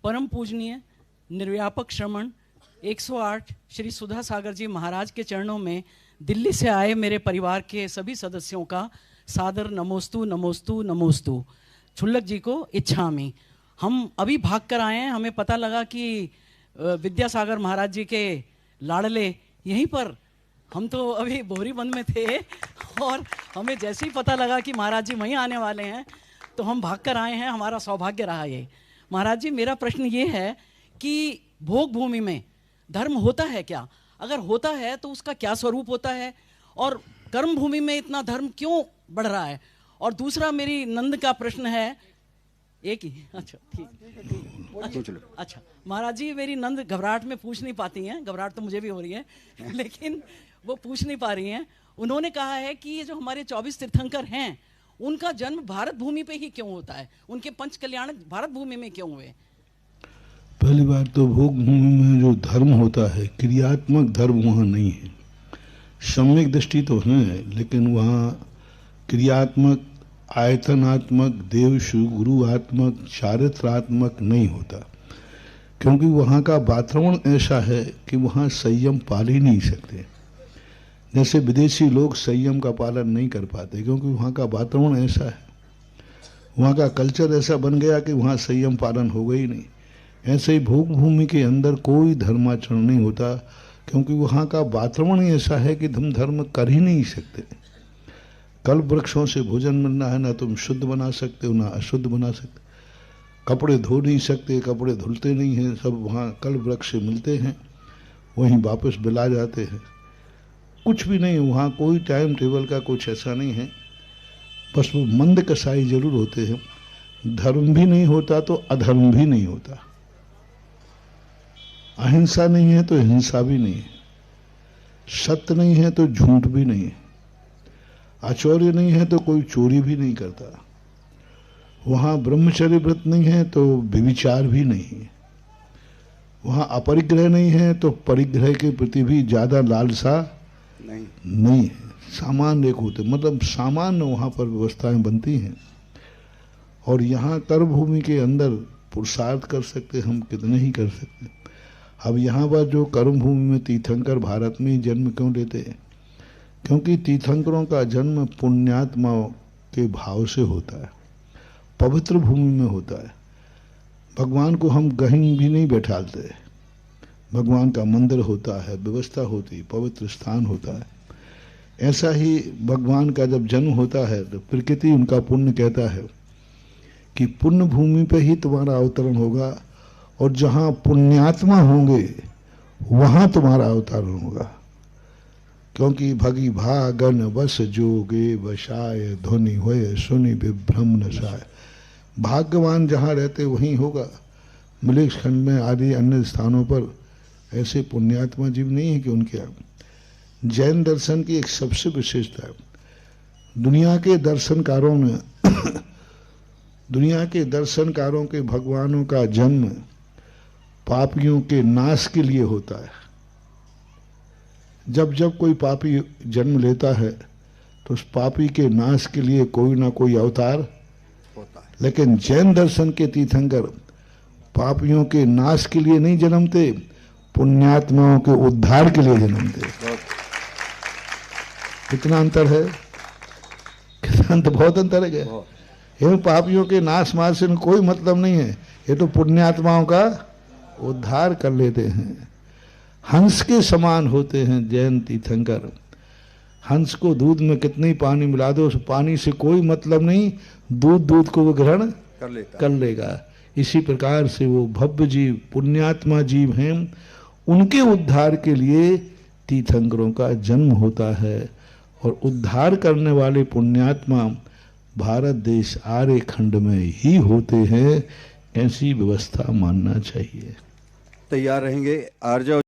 परम पूजनीय निर्व्यापक श्रमण 108 श्री सुधा सागर जी महाराज के चरणों में दिल्ली से आए मेरे परिवार के सभी सदस्यों का सादर नमोस्तु नमोस्तु नमोस्तु। छुल्लक जी को इच्छामि। हम अभी भाग कर आए हैं, हमें पता लगा कि विद्यासागर महाराज जी के लाडले यहीं पर, हम तो अभी बोरीबंद में थे और हमें जैसे ही पता लगा कि महाराज जी वहीं आने वाले हैं तो हम भाग कर आए हैं। हमारा सौभाग्य रहा ये। महाराज जी, मेरा प्रश्न ये है कि भोग भूमि में धर्म होता है क्या? अगर होता है तो उसका क्या स्वरूप होता है, और कर्म भूमि में इतना धर्म क्यों बढ़ रहा है? और दूसरा मेरी नंद का प्रश्न है, एक ही, अच्छा ठीक, अच्छा महाराज जी, मेरी नंद घबराहट में पूछ नहीं पाती हैं, घबराहट तो मुझे भी हो रही है लेकिन वो पूछ नहीं पा रही हैं। उन्होंने कहा है कि ये जो हमारे 24 तीर्थंकर हैं उनका जन्म भारत भूमि पे ही क्यों होता है, उनके पंच कल्याण भारत भूमि में क्यों हुए? पहली बात तो भोग भूमि में जो धर्म होता है, क्रियात्मक धर्म वहाँ नहीं है। सम्यक दृष्टि तो है, लेकिन वहाँ क्रियात्मक, आयतनात्मक, देवशु गुरुआत्मक, चारित्रात्मक नहीं होता, क्योंकि वहाँ का वातावरण ऐसा है कि वहाँ संयम पाल ही नहीं सकते। जैसे विदेशी लोग संयम का पालन नहीं कर पाते, क्योंकि वहाँ का वातावरण ऐसा है, वहाँ का कल्चर ऐसा बन गया कि वहाँ संयम पालन होगा ही नहीं। ऐसे ही भोग भूमि के अंदर कोई धर्माचरण नहीं होता, क्योंकि वहाँ का वातावरण ही ऐसा है कि तुम धर्म कर ही नहीं सकते। कल्प वृक्षों से भोजन मिलना है, ना तुम शुद्ध बना सकते हो ना अशुद्ध बना सकते। कपड़े धो नहीं सकते, कपड़े धुलते नहीं हैं, सब वहाँ कल्प वृक्ष से मिलते हैं, वहीं वापस बिला जाते हैं। कुछ भी नहीं, वहाँ कोई टाइम टेबल का कुछ ऐसा नहीं है। बस वो मंद कसाई जरूर होते हैं। धर्म भी नहीं होता तो अधर्म भी नहीं होता। अहिंसा नहीं है तो हिंसा भी नहीं है। सत्य नहीं है तो झूठ भी नहीं है। आचौर्य नहीं है तो कोई चोरी भी नहीं करता। वहाँ ब्रह्मचर्य व्रत नहीं है तो व्यभिचार भी नहीं है। वहाँ अपरिग्रह नहीं है तो परिग्रह के प्रति भी ज्यादा लालसा नहीं है। सामान्य एक होते, मतलब सामान्य वहाँ पर व्यवस्थाएं बनती हैं। और यहाँ कर्म भूमि के अंदर पुरुषार्थ कर सकते हम कितने ही कर सकते। अब यहाँ पर जो कर्म भूमि में तीर्थंकर भारत में ही जन्म क्यों लेते हैं? क्योंकि तीर्थंकरों का जन्म पुण्यात्माओं के भाव से होता है, पवित्र भूमि में होता है। भगवान को हम कहीं भी नहीं बैठालते। भगवान का मंदिर होता है, व्यवस्था होती, पवित्र स्थान होता है। ऐसा ही भगवान का जब जन्म होता है तो प्रकृति उनका पुण्य कहता है कि पुण्य भूमि पे ही तुम्हारा अवतरण होगा, और जहाँ पुण्यात्मा होंगे वहाँ तुम्हारा अवतरण होगा। क्योंकि भगी भागन बस जोगे बसाय ध्वनि होए सुनि विभ्रम नसाय। भाग्यवान जहाँ रहते वहीं होगा। मिलेक्स खंड में आदि अन्य स्थानों पर ऐसे पुण्यात्मा जीव नहीं है कि उनके यहाँ। जैन दर्शन की एक सबसे विशेषता है, दुनिया के दर्शनकारों के भगवानों का जन्म पापियों के नाश के लिए होता है। जब जब कोई पापी जन्म लेता है तो उस पापी के नाश के लिए कोई ना कोई अवतार होता है। लेकिन जैन दर्शन के तीर्थंकर पापियों के नाश के लिए नहीं जन्मते, पुण्यात्माओं के उद्धार के लिए जन्मते। कितना अंतर है, कितना अंतर, बहुत अंतर है। क्या इन पापियों के नाश मार से कोई मतलब नहीं है, ये तो पुण्यात्माओं का उद्धार कर लेते हैं। हंस के समान होते हैं जैन तीर्थंकर। हंस को दूध में कितनी पानी मिला दो, उस पानी से कोई मतलब नहीं, दूध को वो ग्रहण कर लेगा। इसी प्रकार से वो भव्य जीव, पुण्यात्मा जीव हैं, उनके उद्धार के लिए तीर्थंकरों का जन्म होता है। और उद्धार करने वाले पुण्यात्मा भारत देश आर्य खंड में ही होते हैं। ऐसी व्यवस्था मानना चाहिए। तैयार रहेंगे आर्य।